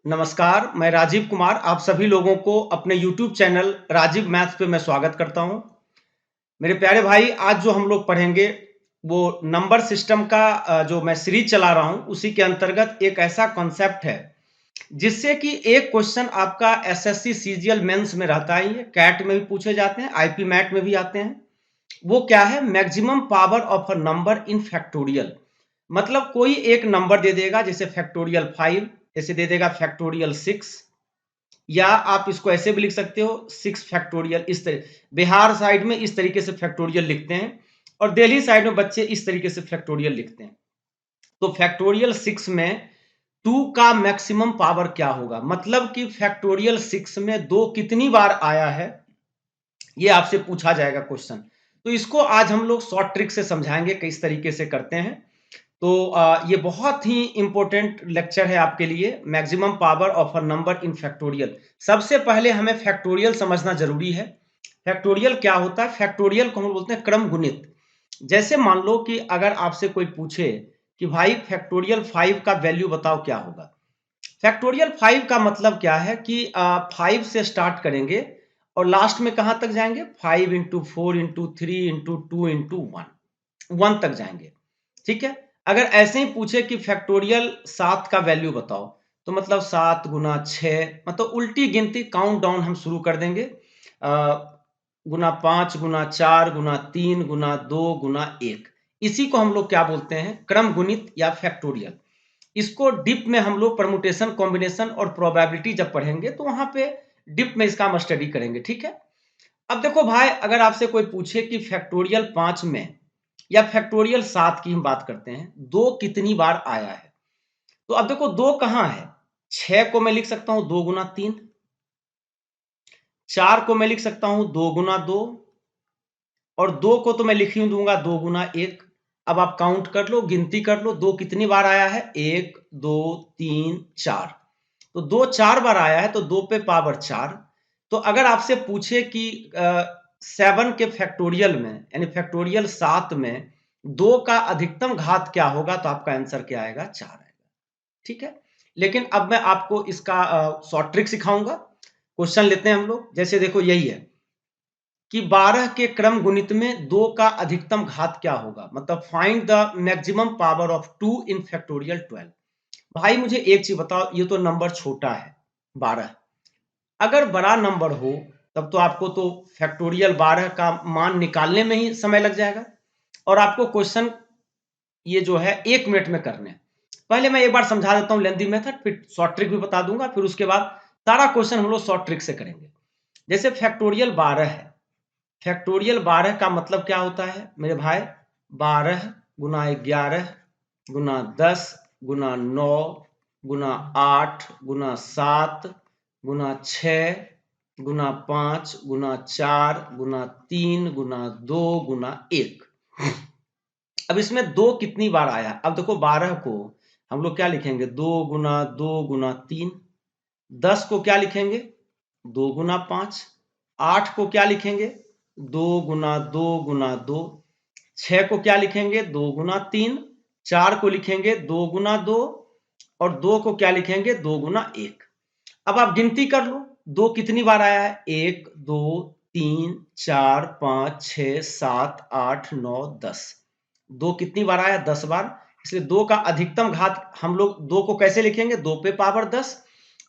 नमस्कार, मैं राजीव कुमार आप सभी लोगों को अपने YouTube चैनल राजीव मैथ्स पे मैं स्वागत करता हूं। मेरे प्यारे भाई, आज जो हम लोग पढ़ेंगे वो नंबर सिस्टम का जो मैं सीरीज चला रहा हूं उसी के अंतर्गत एक ऐसा कॉन्सेप्ट है जिससे कि एक क्वेश्चन आपका एसएससी सीजीएल मेंस में रहता ही है, कैट में भी पूछे जाते हैं, आईपी मैट में भी आते हैं। वो क्या है? Maximum power of a number in factorial. मतलब कोई एक नंबर दे देगा, जैसे फैक्टोरियल 5, जैसे दे देगा फैक्टोरियल 6, या आप इसको ऐसे भी लिख सकते हो 6 फैक्टोरियल। इस तरह बिहार साइड में इस तरीके से फैक्टोरियल लिखते हैं और दिल्ली साइड में बच्चे इस तरीके से फैक्टोरियल लिखते हैं। तो फैक्टोरियल 6 में 2 का मैक्सिमम पावर क्या होगा? मतलब कि फैक्टोरियल 6 में 2 कितनी बार आया है, ये आपसे पूछा जाएगा क्वेश्चन। तो इसको आज हम लोग शॉर्ट ट्रिक से समझाएंगे किस तरीके से करते हैं। तो ये बहुत ही इंपॉर्टेंट लेक्चर है आपके लिए, maximum power of a number in factorial. सबसे पहले हमें फैक्टोरियल समझना जरूरी है। फैक्टोरियल क्या होता है? फैक्टोरियल को हम बोलते हैं क्रम गुणित। जैसे मान लो कि अगर आपसे कोई पूछे कि भाई फैक्टोरियल 5 का वैल्यू बताओ क्या होगा। फैक्टोरियल 5 का मतलब क्या है कि 5 से स्टार्ट करेंगे और लास्ट में कहां तक जाएंगे? 5 इंटू 4 इंटू 3 इंटू 2 इंटू 1 तक जाएंगे। ठीक है। अगर ऐसे ही पूछे कि फैक्टोरियल 7 का वैल्यू बताओ, तो मतलब 7 गुना 6, मतलब उल्टी गिनती काउंट डाउन हम शुरू कर देंगे। गुना 5 गुना 4 गुना 3 गुना 2 गुना 1। इसी को हम लोग क्या बोलते हैं? क्रम गुणित या फैक्टोरियल। इसको डिप में हम लोग परमुटेशन कॉम्बिनेशन और प्रोबेबिलिटी जब पढ़ेंगे तो वहां पे डिप में इसका हम स्टडी करेंगे। ठीक है। अब देखो भाई, अगर आपसे कोई पूछे कि फैक्टोरियल 5 में या फैक्टोरियल 7 की हम बात करते हैं, 2 कितनी बार आया है, तो अब देखो 2 कहां है? 6 को मैं लिख सकता हूं 2 गुना 3, 4 को मैं लिख सकता हूं 2 गुना 2, और 2 को तो मैं लिख ही दूंगा 2 गुना 1। अब आप काउंट कर लो, गिनती कर लो, 2 कितनी बार आया है? 1 2 3 4। तो 2 4 बार आया है, तो 2 पे पावर 4। तो अगर आपसे पूछे कि 7 के फैक्टोरियल में यानी फैक्टोरियल 7 में 2 का अधिकतम घात क्या होगा, तो आपका आंसर क्या आएगा? 4 आएगा। ठीक है। लेकिन अब मैं आपको इसका शॉर्ट ट्रिक सिखाऊंगा। क्वेश्चन लेते हैं हम लोग। जैसे देखो यही है कि 12 के क्रम गुणित में 2 का अधिकतम घात क्या होगा, मतलब find the maximum power of 2 in factorial 12। भाई मुझे एक चीज बताओ, ये तो नंबर छोटा है 12। अगर बड़ा नंबर हो तब तो आपको तो फैक्टोरियल 12 का मान निकालने में ही समय लग जाएगा, और आपको क्वेश्चन ये जो है 1 मिनट में करने हैं। पहले मैं एक बार समझा देता हूं लेंदी मेथड, फिर शॉर्ट ट्रिक भी बता दूंगा, फिर उसके बाद सारा क्वेश्चन हम लोग शॉर्ट ट्रिक से करेंगे। जैसे फैक्टोरियल 12 है, फैक्टोरियल 12 का मतलब क्या होता है मेरे भाई? 12 गुना 11 गुना 10 गुना 9 गुना 8 गुना 7 गुना 6 गुना 5 गुना 4 गुना 3 गुना 2 गुना 1। अब इसमें 2 कितनी बार आया? अब देखो 12 को हम लोग क्या लिखेंगे? 2 गुना 3। 10 को क्या लिखेंगे? 2 गुना 5। 8 को क्या लिखेंगे? 2 गुना 2 गुना 2। 6 को क्या लिखेंगे? 2 गुना 3। 4 को लिखेंगे 2 गुना 2, और 2 को क्या लिखेंगे? 2 गुना 1। अब आप गिनती कर लो, 2 कितनी बार आया है? 1 2 3 4 5 6 7 8 9 10। 2 कितनी बार आया? 10 बार। इसलिए 2 का अधिकतम घात हम लोग 2 को कैसे लिखेंगे? 2 पे पावर 10।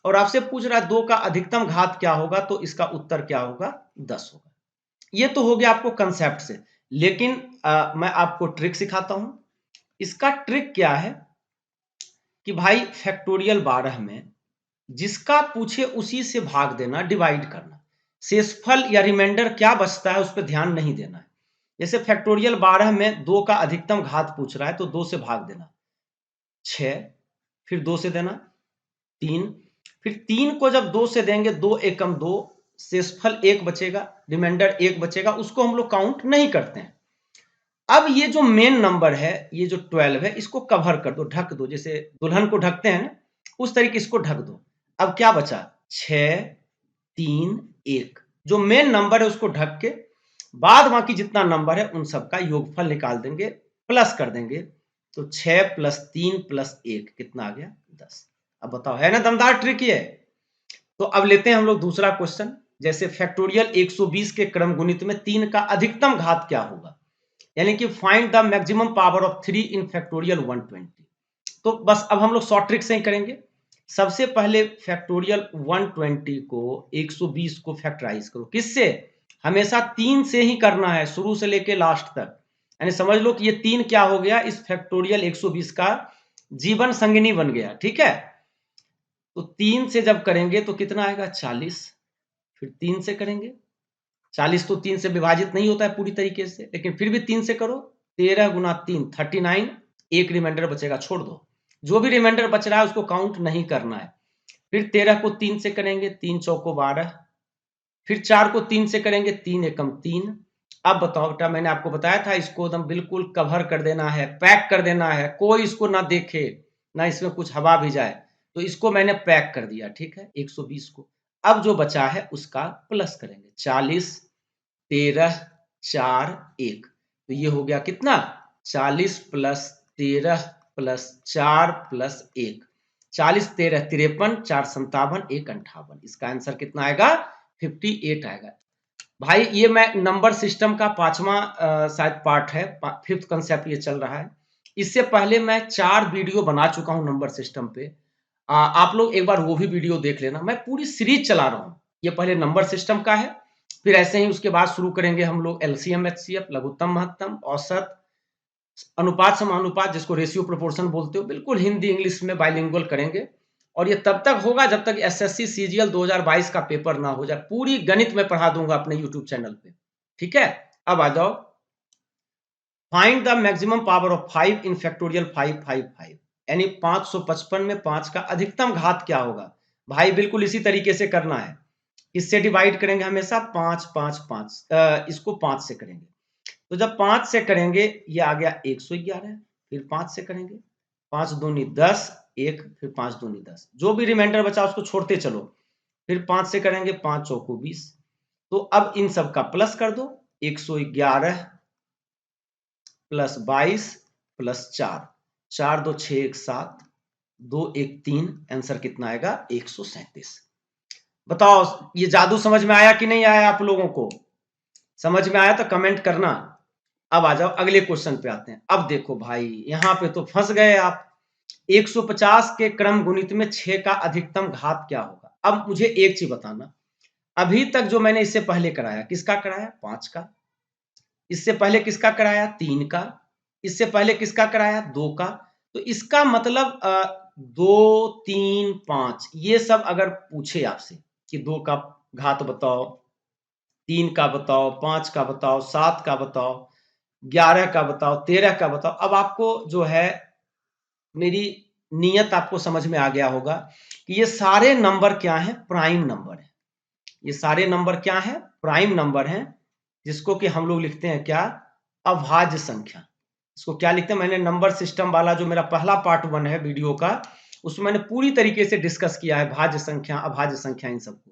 और आपसे पूछ रहा है 2 का अधिकतम घात क्या होगा, तो इसका उत्तर क्या होगा? 10 होगा। ये तो हो गया आपको कंसेप्ट से। लेकिन मैं आपको ट्रिक सिखाता हूं। इसका ट्रिक क्या है कि भाई फैक्टोरियल 12 में जिसका पूछे उसी से भाग देना, डिवाइड करना। शेषफल या रिमाइंडर क्या बचता है उस पर ध्यान नहीं देना है। जैसे फैक्टोरियल 12 में 2 का अधिकतम घात पूछ रहा है, तो 2 से भाग देना 6, फिर 2 से देना 3, फिर 3 को जब 2 से देंगे 2 एकम 2, शेषफल 1 बचेगा, रिमाइंडर 1 बचेगा, उसको हम लोग काउंट नहीं करते हैं। अब ये जो मेन नंबर है, ये जो 12 है, इसको कवर कर दो, ढक दो, जैसे दुल्हन को ढकते हैं ना, उस तरीके इसको ढक दो। अब क्या बचा? 6 3 1। जो मेन नंबर है उसको ढक के बाद बाकी जितना नंबर है उन सबका योगफल निकाल देंगे, प्लस कर देंगे। तो 6 प्लस 3 प्लस 1 कितना आ गया? 10। अब बताओ, है ना दमदार ट्रिक ये। तो अब लेते हैं हम लोग दूसरा क्वेश्चन। जैसे फैक्टोरियल 120 के क्रम गुणित में 3 का अधिकतम घात क्या होगा, यानी कि find the maximum power of 3 in factorial 120। तो बस अब हम लोग शॉर्ट ट्रिक से ही करेंगे। सबसे पहले फैक्टोरियल 120 को 120 को फैक्टराइज करो, किससे? हमेशा 3 से ही करना है, शुरू से लेके लास्ट तक। यानी समझ लो कि ये 3 क्या हो गया, इस फैक्टोरियल 120 का जीवन संगिनी बन गया, ठीक है। तो 3 से जब करेंगे तो कितना आएगा, 40। फिर 3 से करेंगे, 40 तो 3 से विभाजित नहीं होता है पूरी तरीके से, लेकिन फिर भी 3 से करो, 13 गुना 3 39, एक रिमाइंडर बचेगा, छोड़ दो। जो भी रिमाइंडर बच रहा है उसको काउंट नहीं करना है। फिर 13 को 3 से करेंगे, 3 चौको 12। फिर 4 को 3 से करेंगे, 3 एकम 3। अब बताओ बेटा, मैंने आपको बताया था इसको एकदम बिल्कुल कवर कर देना है, पैक कर देना है, कोई इसको ना देखे, ना इसमें कुछ हवा भी जाए। तो इसको मैंने पैक कर दिया, ठीक है, 120 को। अब जो बचा है उसका प्लस करेंगे, 40, 13, 4, 1। तो ये हो गया कितना, 40 प्लस 13 प्लस 4 प्लस 1, 40 13 53, 4 57, 1 58। इसका आंसर कितना आएगा, 58 आएगा। भाई ये मैं नंबर सिस्टम का 5वां शायद पार्ट है, 5th कंसेप्ट ये चल रहा है। इससे पहले मैं 4 वीडियो बना चुका हूं नंबर सिस्टम पे। आप लोग एक बार वो भी वीडियो देख लेना, मैं पूरी सीरीज चला रहा हूं। ये पहले नंबर सिस्टम का है, फिर ऐसे ही उसके बाद शुरू करेंगे हम लोग एलसीएम एचसीएफ, लघुत्तम महत्तम, औसत, अनुपात समानुपात, जिसको रेशियो प्रोपोर्शन बोलते हो, बिल्कुल हिंदी इंग्लिश में बाइलिंगुअल करेंगे। और ये तब तक होगा जब तक एसएससी सीजीएल 2022 का पेपर ना हो जाए। पूरी गणित में पढ़ा दूंगा अपने यूट्यूब चैनल पे, ठीक है। अब आ जाओ, find the maximum power of 5 in factorial 555, यानी 555 में 5 का अधिकतम घात क्या होगा। भाई बिल्कुल इसी तरीके से करना है। किससे डिवाइड करेंगे, हमेशा 5 5 5, इसको 5 से करेंगे। तो जब 5 से करेंगे ये आ गया 111। फिर 5 से करेंगे, 5 दूनी 10, 1, फिर 5 दूनी 10, जो भी रिमाइंडर बचा उसको छोड़ते चलो। फिर 5 से करेंगे, 5 चौको 20। तो अब इन सब का प्लस कर दो, 111 प्लस 22 प्लस 4, 4 2 6 1 7, 2 1 3, आंसर कितना आएगा, 137। बताओ ये जादू समझ में आया कि नहीं आया आप लोगों को? समझ में आया तो कमेंट करना। अब आ जाओ अगले क्वेश्चन पे आते हैं। अब देखो भाई, यहां पे तो फंस गए आप। 150 के क्रम गुणित में 6 का अधिकतम घात क्या होगा। अब मुझे एक चीज बताना, अभी तक जो मैंने इससे पहले कराया, किसका कराया, 5 का। इससे पहले किसका कराया, 3 का। इससे पहले किसका कराया, 2 का। तो इसका मतलब 2 3 5 ये सब अगर पूछे आपसे कि 2 का घात बताओ, 3 का बताओ, 5 का बताओ, 7 का बताओ, 11 का बताओ, 13 का बताओ। अब आपको जो है मेरी नियत आपको समझ में आ गया होगा कि ये सारे नंबर क्या हैं, प्राइम नंबर है। ये सारे नंबर क्या हैं, प्राइम नंबर हैं, जिसको कि हम लोग लिखते हैं क्या, अभाज्य संख्या। इसको क्या लिखते हैं, मैंने नंबर सिस्टम वाला जो मेरा पहला पार्ट 1 है वीडियो का, उसमें मैंने पूरी तरीके से डिस्कस किया है भाज्य संख्या, अभाज्य संख्या, इन सबको।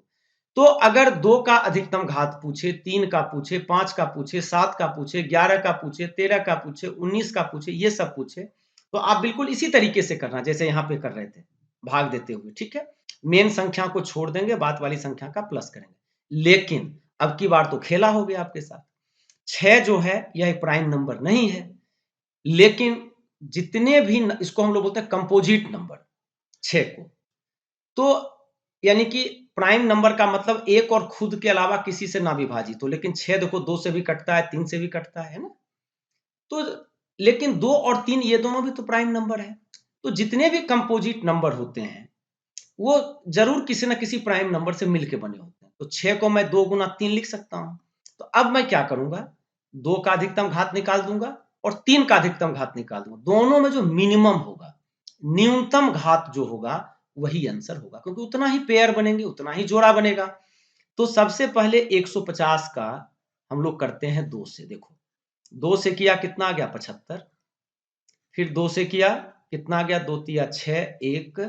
तो अगर 2 का अधिकतम घात पूछे, 3 का पूछे, 5 का पूछे, 7 का पूछे, 11 का पूछे, 13 का पूछे, 19 का पूछे, ये सब पूछे, तो आप बिल्कुल इसी तरीके से करना जैसे यहाँ पे कर रहे थे, भाग देते हुए, ठीक है। मेन संख्या को छोड़ देंगे, बात वाली संख्या का प्लस करेंगे। लेकिन अब की बार तो खेला हो गया आपके साथ। 6 जो है यह एक प्राइम नंबर नहीं है, लेकिन जितने भी इसको हम लोग बोलते हैं कंपोजिट नंबर, 6 को। तो यानी कि प्राइम नंबर का मतलब एक और खुद के अलावा किसी से ना विभाजित हो। लेकिन 6 देखो 2 से भी कटता है, 3 से भी कटता है ना। तो लेकिन 2 और 3 ये दोनों भी तो प्राइम नंबर है। तो जितने भी कंपोजिट नंबर होते हैं वो जरूर किसी ना किसी प्राइम नंबर से मिलके बने होते हैं। तो 6 को मैं 2 गुना 3 लिख सकता हूं। तो अब मैं क्या करूंगा, 2 का अधिकतम घात निकाल दूंगा और 3 का अधिकतम घात निकाल दूंगा। दोनों में जो मिनिमम होगा, न्यूनतम घात जो होगा, वही आंसर होगा, क्योंकि उतना ही पेयर बनेंगे, उतना ही जोड़ा बनेगा। तो सबसे पहले 150 का हम लोग करते हैं 2 से। देखो 2 से किया कितना आ गया, 75। फिर 2 से किया कितना आ गया, 2 तिया 6, 1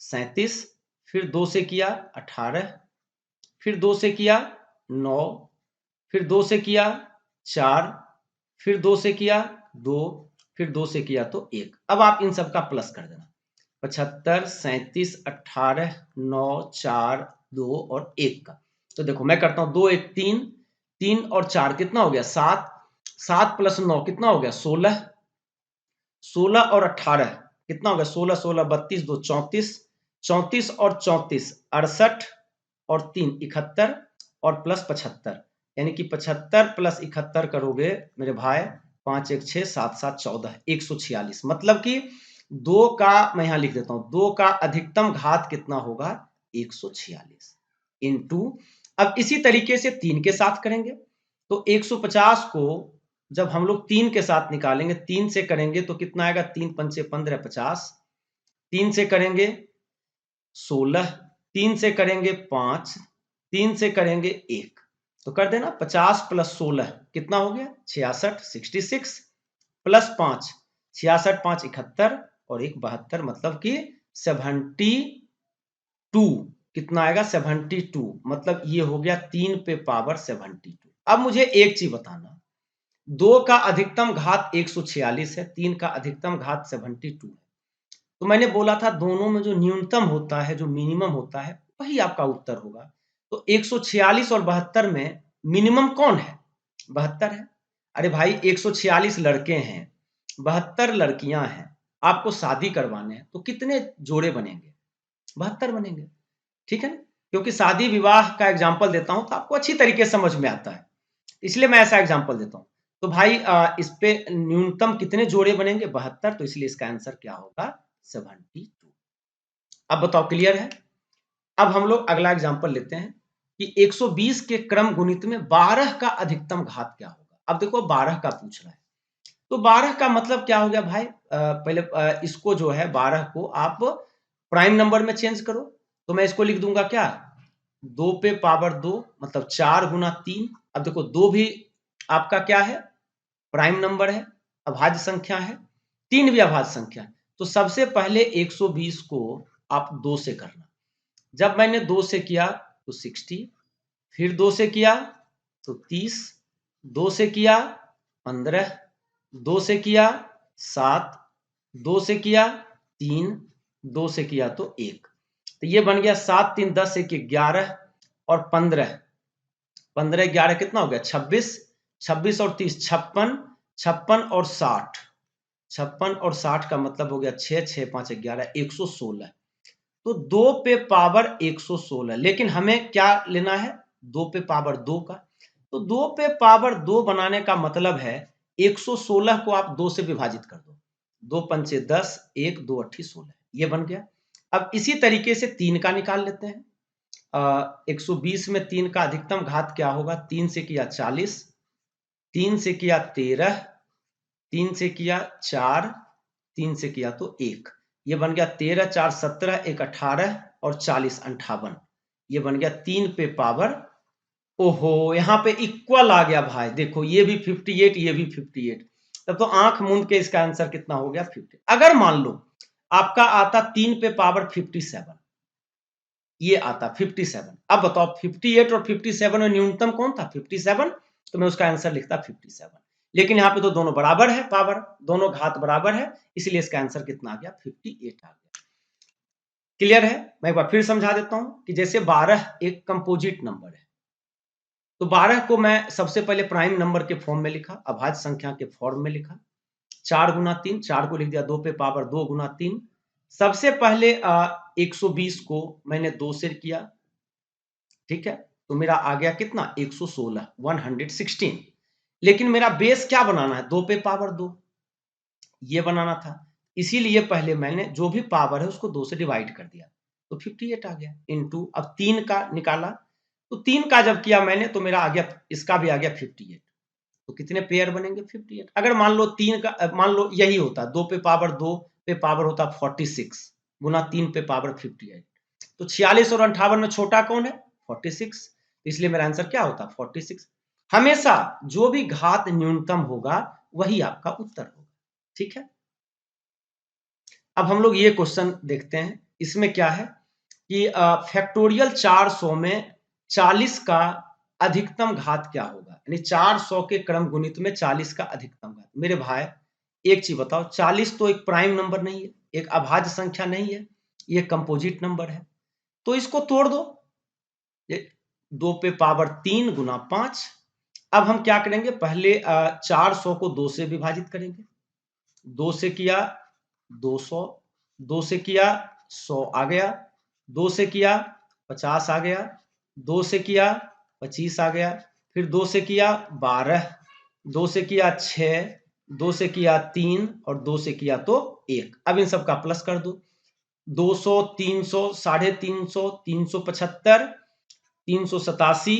37। फिर 2 से किया 18। फिर 2 से किया 9। फिर 2 से किया 4। फिर 2 से किया 2। फिर 2 से किया तो 1। अब आप इन सब का प्लस कर देना, 75, 37, 18, 9, 4, 2 और 1 का। तो देखो मैं करता हूं 2 1 3, 3 और 4 कितना हो गया 7, 7 प्लस 9 कितना हो गया 16, 16 और 18 कितना हो गया 16 16 32 2 34, 34 और 34 68 और 3 71 और प्लस 75, यानी कि 75 प्लस 71 करोगे मेरे भाई 5 1 6 7 7 14 146। मतलब कि 2 का मैं यहां लिख देता हूं 2 का अधिकतम घात कितना होगा 146 इंटू। अब इसी तरीके से 3 के साथ करेंगे तो 150 को जब हम लोग 3 के साथ निकालेंगे 3 से करेंगे तो कितना आएगा 3 पंचे 15 50, 3 से करेंगे 16, 3 से करेंगे 5, 3 से करेंगे 1, तो कर देना 50 प्लस 16 कितना हो गया 66 66 प्लस 5 66 5 71 और 1 72, मतलब कि 72 कितना आएगा 72, मतलब ये हो गया 3 पे पावर 72। अब मुझे एक चीज बताना 2 का अधिकतम घात 146 है, 3 का अधिकतम घात 72 है। तो मैंने बोला था दोनों में जो न्यूनतम होता है जो मिनिमम होता है वही आपका उत्तर होगा। तो 146 और 72 में मिनिमम कौन है 72 है। अरे भाई 146 लड़के हैं 72 लड़कियां हैं, आपको शादी करवाने हैं तो कितने जोड़े बनेंगे 72 बनेंगे, ठीक है ना। क्योंकि शादी विवाह का एग्जाम्पल देता हूं तो आपको अच्छी तरीके से समझ में आता है, इसलिए मैं ऐसा एग्जाम्पल देता हूं। तो भाई इस पे न्यूनतम कितने जोड़े बनेंगे 72, तो इसलिए इसका आंसर क्या होगा 72। अब बताओ क्लियर है। अब हम लोग अगला एग्जाम्पल लेते हैं कि 120 के क्रम गुणित में 12 का अधिकतम घात क्या होगा। अब देखो 12 का पूछ रहा है तो 12 का मतलब क्या हो गया भाई पहले इसको जो है 12 को आप प्राइम नंबर में चेंज करो। तो मैं इसको लिख दूंगा क्या 2 पे पावर 2 मतलब 4 गुना 3। अब देखो 2 भी आपका क्या है प्राइम नंबर है, अभाज्य संख्या है, 3 भी अभाज्य संख्या है। तो सबसे पहले 120 को आप 2 से करना। जब मैंने 2 से किया तो 60, फिर 2 से किया तो 30, 2 से किया 15, 2 से किया 7, 2 से किया 3, 2 से किया तो 1। तो ये बन गया 7 3 10 1 11 और 15, 15 11 कितना हो गया 26, 26 और 30 56, 56 और 60, 56 और 60 का मतलब हो गया 6 6 5 11 116। तो 2 पे पावर 116, लेकिन हमें क्या लेना है 2 पे पावर 2 का। तो 2 पे पावर 2 बनाने का मतलब है 116 को आप 2 से विभाजित कर दो, 2 पंचे 10 1 2 अट्ठी 16, ये बन गया। अब इसी तरीके से 3 का निकाल लेते हैं। 120 में 3 का अधिकतम घात क्या होगा 3 से किया 40, 3 से किया 13, 3 से किया 4, 3 से किया तो 1, ये बन गया 13 4 17 1 18 और 40 58, ये बन गया 3 पे पावर। ओहो यहाँ पे इक्वल आ गया भाई, देखो ये भी 58 ये भी 58, तब तो आंख मूंद के इसका आंसर कितना हो गया 50। अगर मान लो आपका आता 3 पे पावर 57, ये आता 57। अब बताओ 58 और 57 में न्यूनतम कौन था 57, तो मैं उसका आंसर लिखता 57। लेकिन यहाँ पे तो दोनों बराबर है, पावर दोनों घात बराबर है, इसलिए इसका आंसर कितना आ गया 58 आ गया। क्लियर है। मैं एक बार फिर समझा देता हूं कि जैसे 12 एक कंपोजिट नंबर है, तो 12 को मैं सबसे पहले प्राइम नंबर के फॉर्म में लिखा, अभाज्य संख्या के फॉर्म में लिखा, 4 गुना 3, 4 को लिख दिया 2 पे पावर 2 गुना 3। सबसे पहले 120 को मैंने 2 से किया, ठीक है, तो मेरा आ गया कितना 116 116। लेकिन मेरा बेस क्या बनाना है 2 पे पावर 2 ये बनाना था, इसीलिए पहले मैंने जो भी पावर है उसको 2 से डिवाइड कर दिया तो 58 आ गया इनटू। अब 3 का निकाला तो 3 का जब किया मैंने तो मेरा आ गया, इसका भी आ गया 58। तो कितने पेयर बनेंगे 58। अगर मान लो 3 का मान लो यही होता 2 पे पावर 2 पे पावर होता 46 गुना 3 पे पावर 58, तो 46 और 58 में छोटा कौन है 46, इसलिए मेरा आंसर क्या होता 46। हमेशा जो भी घात न्यूनतम होगा वही आपका उत्तर होगा, ठीक है। अब हम लोग ये क्वेश्चन देखते हैं, इसमें क्या है कि फैक्टोरियल 400 में 40 का अधिकतम घात क्या होगा, यानी 400 के क्रम गुणित में 40 का अधिकतम घात। मेरे भाई एक चीज बताओ 40 तो एक प्राइम नंबर नहीं है, एक अभाज्य संख्या नहीं है, ये कंपोजिट नंबर है। तो इसको तोड़ दो, 2 पे पावर 3 गुना 5। अब हम क्या करेंगे, पहले 400 को 2 से विभाजित करेंगे। 2 से किया 200, 2 से किया 100 आ गया, 2 से किया 50 आ गया, 2 से किया 25 आ गया, फिर 2 से किया 12, 2 से किया 6, 2 से किया 3 और 2 से किया तो 1। अब इन सब का प्लस कर दो, 200, 300, 350, 375, 387,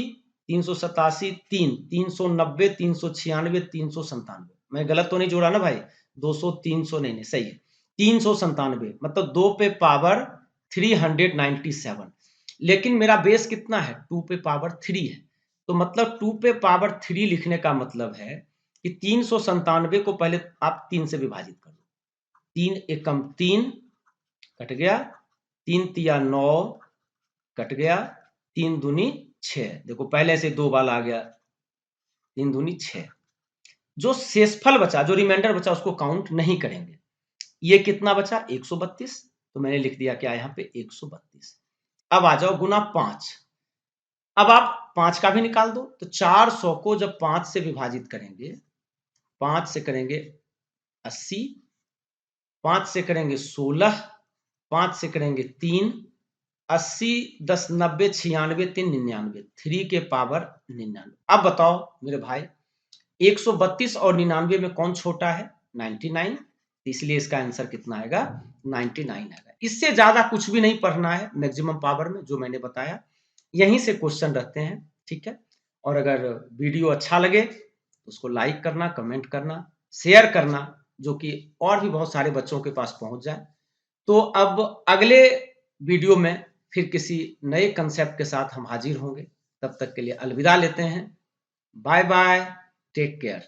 387, 3, 390, 396, 397। मैं गलत तो नहीं जोड़ा ना भाई, 200, 300 नहीं, सही है, 397, मतलब 2 पे पावर 397। लेकिन मेरा बेस कितना है, 2 पे पावर 3 है, तो मतलब 2 पे पावर 3 लिखने का मतलब है कि 397 को पहले आप 3 से विभाजित कर दो। 3 एकम 3 कट गया, 3 तिया 9 कट गया, 3 दूनी 6, देखो पहले से 2 बाल आ गया, 3 दूनी 6। जो शेषफल बचा, जो रिमाइंडर बचा, उसको काउंट नहीं करेंगे। ये कितना बचा, 132, तो मैंने लिख दिया क्या यहाँ पे 132। अब आ जाओ गुना 5। अब आप 5 का भी निकाल दो, तो 400 को जब 5 से विभाजित करेंगे, 5 से करेंगे 80, 5 से करेंगे 16, 5 से करेंगे 3, 80, 10, 90, 96, 3, 99, 3 के पावर 99। अब बताओ मेरे भाई, 132 और 99 में कौन छोटा है, 99, इसलिए इसका आंसर कितना आएगा, 99 आएगा। इससे ज्यादा कुछ भी नहीं पढ़ना है मैक्सिमम पावर में, जो मैंने बताया यहीं से क्वेश्चन रहते हैं, ठीक है। और अगर वीडियो अच्छा लगे तो उसको लाइक करना, कमेंट करना, शेयर करना, जो कि और भी बहुत सारे बच्चों के पास पहुंच जाए। तो अब अगले वीडियो में फिर किसी नए कंसेप्ट के साथ हम हाजिर होंगे। तब तक के लिए अलविदा लेते हैं, बाय बाय, टेक केयर।